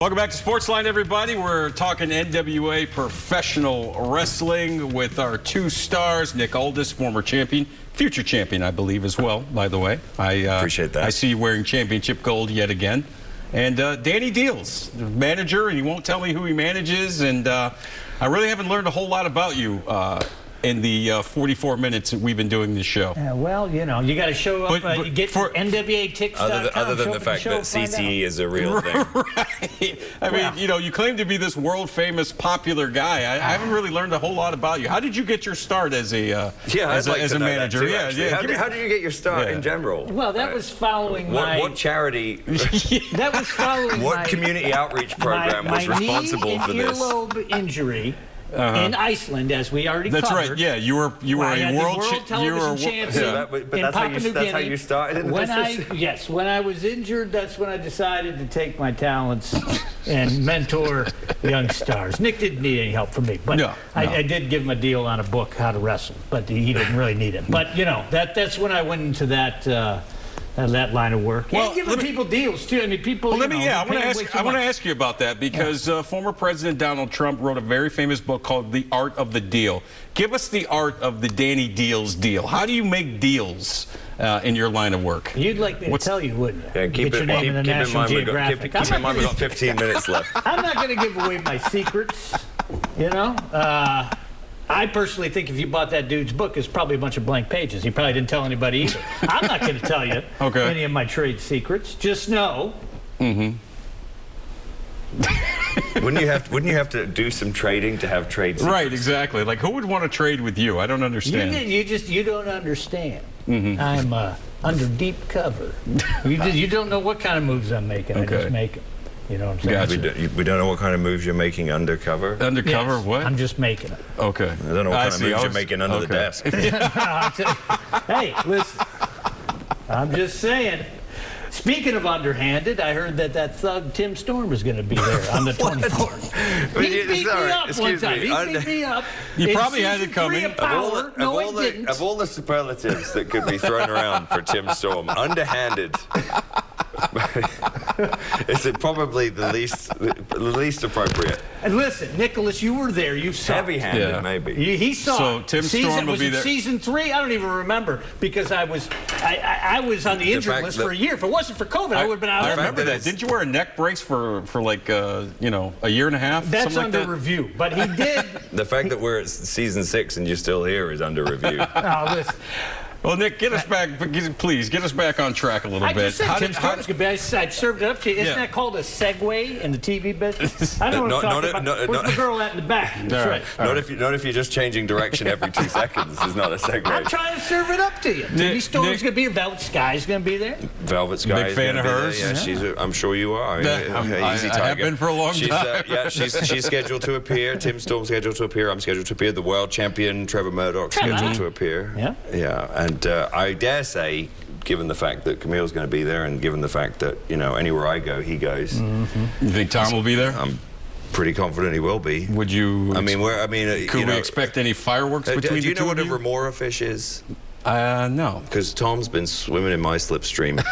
Welcome back to SportsLine, everybody. We're talking NWA Professional Wrestling with our two stars, Nick Aldis, former champion, future champion, I believe, as well, by the way. I appreciate that. I see you wearing championship gold yet again. And Danny Deals, manager, and he won't tell me who he manages. And I really haven't learned a whole lot about you in the 44 minutes that we've been doing this show. Well, you know, you got to show up. You get for NWATix.com. Other than the fact that CTE is a real thing. Right. I mean, you know, you claim to be this world-famous, popular guy. I haven't really learned a whole lot about you. How did you get your start as a manager? Too, how did you get your start in general? Well, that was following what charity? That was following what community outreach program was responsible for this? My earlobe injury. In Iceland, as we already covered. That's right. Yeah, you were a world television champion. But that's how you started in the business? When I was injured, that's when I decided to take my talents and mentor young stars. Nick didn't need any help from me, but I did give him a deal on a book, How to Wrestle, but he didn't really need it. But you know, that's when I went into that line of work. Well, giving people deals too. I mean, people. Well, I want to ask you about that because former President Donald Trump wrote a very famous book called The Art of the Deal. Give us the art of the Danny Deals deal. How do you make deals in your line of work? You'd like me to tell you, wouldn't you? Yeah, keep in mind we've got 15 minutes left. I'm not going to give away my secrets. You know. I personally think if you bought that dude's book, it's probably a bunch of blank pages. He probably didn't tell anybody either. I'm not going to tell you any of my trade secrets. Just know. Wouldn't you have to do some trading to have trade secrets? Right, exactly. Like, who would want to trade with you? I don't understand. You don't understand. I'm under deep cover. You don't know what kind of moves I'm making. I just make them. You know what I'm saying? Gotcha. We don't know what kind of moves you're making undercover? Undercover? Yes, what? I'm just making it. Okay. I don't know what kind of moves you're making under the desk. Hey, listen. I'm just saying. Speaking of underhanded, I heard that thug Tim Storm is going to be there on the 24th. He beat me up one time. He beat me up. You probably had it coming. Of all the superlatives that could be thrown around for Tim Storm, underhanded. Is it probably the least appropriate? And listen, Nicholas, you were there. You saw heavy-handed, maybe. He saw. So Tim Storm will be there. Season 3? I don't even remember because I was on the injured list for a year. If it wasn't for COVID, I would have been out. I remember that. Didn't you wear a neck brace for like a year and a half? That's under review. But he did. The fact that we're at season 6 and you're still here is under review. Oh, listen. Well, Nick, get us back. Please get us back on track a little bit. I just said Tim Storm's going to be. I served it up to you. Isn't that called a segue in the TV business? I know what I'm talking about. Where's the girl at in the back? That's right. Not if you're just changing direction every 2 seconds. It's not a segue. I'm trying to serve it up to you. Timmy Storm's going to be here. Velvet Sky's going to be there. Velvet Sky. Big fan of hers. Yeah, I'm sure you are. I have been for a long time. She's scheduled to appear. Tim Storm's scheduled to appear. I'm scheduled to appear. The world champion Trevor Murdoch's scheduled to appear. Yeah. And I dare say, given the fact that Camille's going to be there, and given the fact that anywhere I go, he goes. You think Tom will be there? I'm pretty confident he will be. Would you? Could we expect any fireworks between the two of you? Do you know what a remora fish is? No. Because Tom's been swimming in my slipstream.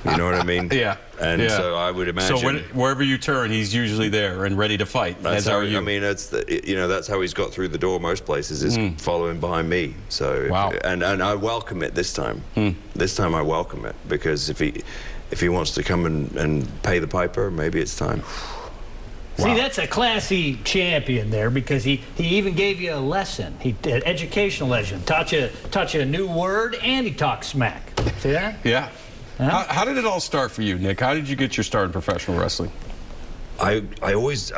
You know what I mean? Yeah. And so I would imagine. So wherever you turn, he's usually there and ready to fight. That's how I mean, that's how he's got through the door most places, is following behind me. So and I welcome it this time. This time I welcome it, because if he wants to come and pay the piper, maybe it's time. See, that's a classy champion there, because he even gave you a lesson. An educational lesson. Taught you a new word, and he talked smack. See that? Yeah. Huh? How did it all start for you, Nick? How did you get your start in professional wrestling? I was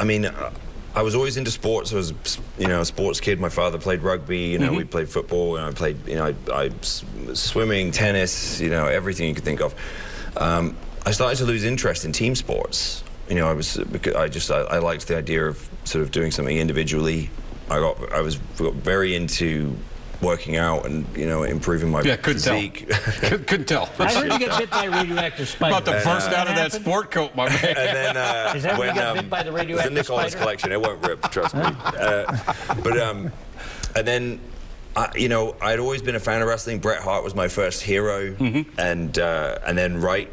always into sports. I was, a sports kid. My father played rugby. We played football, and I played, swimming, tennis. Everything you could think of. I started to lose interest in team sports. I liked the idea of sort of doing something individually. I got very into working out and improving my physique. Couldn't tell. I heard you get bit by a radioactive spider. About to burst out of that sport coat, my man. And then is that when you got bit by the radioactive spider? It's a Nicholas collection. It won't rip, trust me. And then I'd always been a fan of wrestling. Bret Hart was my first hero, and then right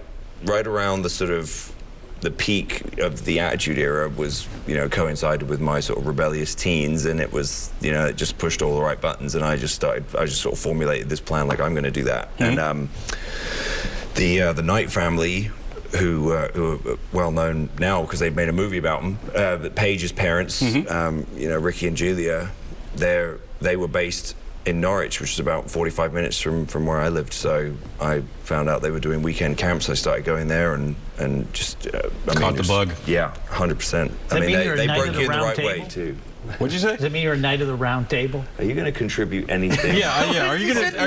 around the sort of the peak of the Attitude Era was, coincided with my sort of rebellious teens, and it was, it just pushed all the right buttons, and I just sort of formulated this plan, like, I'm going to do that. And the Knight family, who are well known now because they've made a movie about them, Paige's parents, Ricky and Julia, they were based in Norwich, which is about 45 minutes from where I lived. So I found out they were doing weekend camps. I started going there and just caught the bug. Yeah, 100%. I mean, they broke you in the right way too. What'd you say? Does it mean you're a knight of the round table? Are you going to contribute anything? Yeah. Are you going to?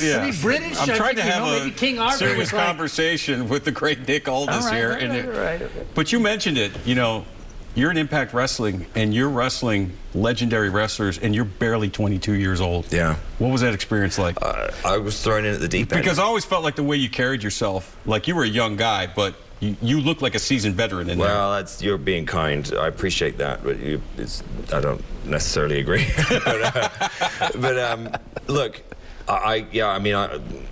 Yeah. British. I'm trying to have maybe King Arthur serious conversation with the great Nick Aldis here. Right. But you mentioned it. You're in Impact Wrestling, and you're wrestling legendary wrestlers, and you're barely 22 years old. Yeah. What was that experience like? I was thrown in at the deep end. Because I always felt like the way you carried yourself, like you were a young guy, but you look like a seasoned veteran in there. Well, you're being kind. I appreciate that, but I don't necessarily agree. but look,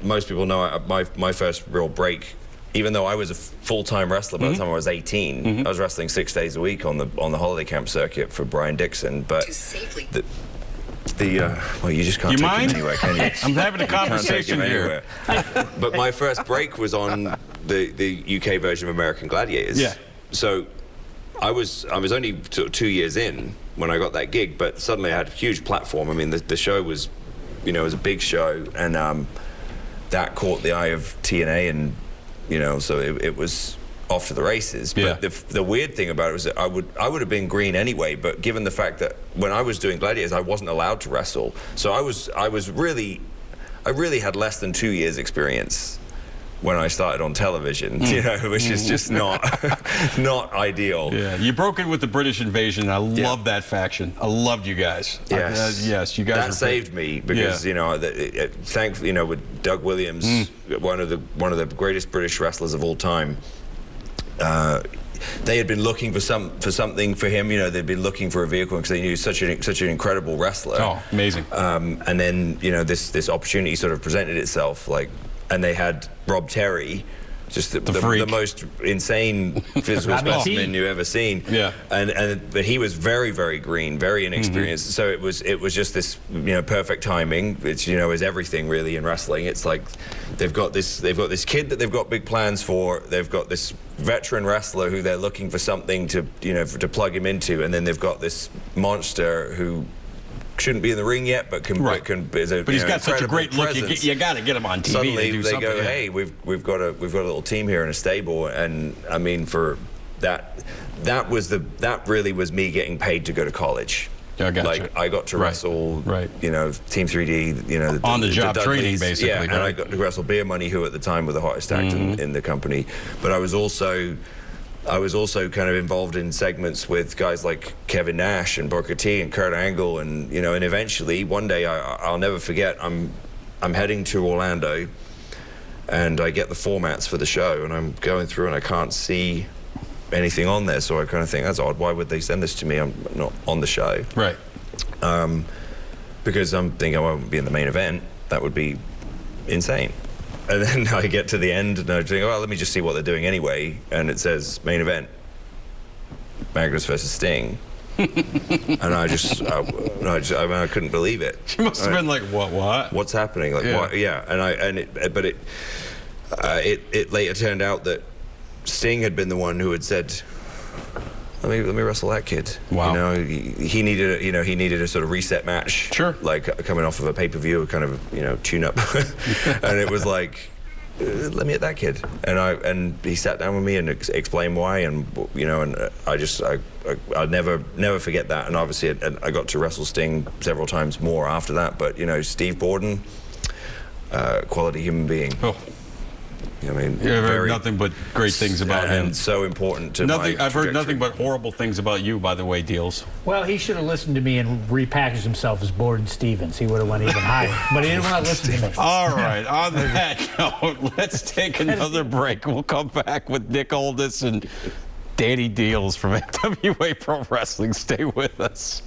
most people know my first real break. Even though I was a full-time wrestler by the time I was 18, I was wrestling 6 days a week on the holiday camp circuit for Brian Dixon. But well, you just can't take him anywhere, can you? I'm having a conversation here. But my first break was on the UK version of American Gladiators. Yeah. So I was only 2 years in when I got that gig, but suddenly I had a huge platform. I mean, the show was, it was a big show, and that caught the eye of TNA, and so it was off to the races. But the weird thing about it was that I would have been green anyway, but given the fact that when I was doing Gladiators, I wasn't allowed to wrestle. So I really had less than 2 years experience when I started on television, which is just not ideal. Yeah, you broke in with the British invasion. I love that faction. I loved you guys. Yes, yes, you guys. That saved me because thankfully, with Doug Williams, one of the greatest British wrestlers of all time. They had been looking for something for him. They'd been looking for a vehicle because they knew such an incredible wrestler. Oh, amazing! And then this opportunity sort of presented itself, and they had Rob Terry, just the most insane physical specimen you've ever seen. Yeah. But he was very, very green, very inexperienced. So it was just this perfect timing, which is everything really in wrestling. It's like they've got this kid that they've got big plans for. They've got this veteran wrestler who they're looking for something to to plug him into, and then they've got this monster who shouldn't be in the ring yet, but he's got such a great look. You got to get him on TV. Suddenly they go, hey, we've got a little team here in a stable, and I mean, for that really was me getting paid to go to college. I gotcha. I got to wrestle, Team 3D, on the job training, basically. Yeah, and I got to wrestle Beer Money, who at the time were the hottest act in the company. But I was also kind of involved in segments with guys like Kevin Nash and Booker T and Kurt Angle, and and eventually one day I'll never forget. I'm heading to Orlando, and I get the formats for the show, and I'm going through and I can't see anything on there, so I kind of think that's odd. Why would they send this to me? I'm not on the show, right? Because I'm thinking I won't be in the main event. That would be insane. And then I get to the end and I think, well, let me just see what they're doing anyway. And it says main event, Magnus versus Sting. And I couldn't believe it. She must have been like, what? What's happening? Like, what? Yeah. But it later turned out that Sting had been the one who had said, let me wrestle that kid. Wow. He needed a sort of reset match. Sure. Like coming off of a pay-per-view, kind of tune up, and it was like, let me hit that kid. And he sat down with me and explained why, and I'd never forget that. And obviously, I got to wrestle Sting several times more after that. But Steve Borden, quality human being. Oh. I mean, I've heard nothing but great things about him. And so important to my I've heard nothing but horrible things about you, by the way, Deals. Well, he should have listened to me and repackaged himself as Borden Stevens. He would have went even higher. But he didn't want to listen to me. All right. On that note, let's take another break. We'll come back with Nick Aldis and Danny Deals from NWA Pro Wrestling. Stay with us.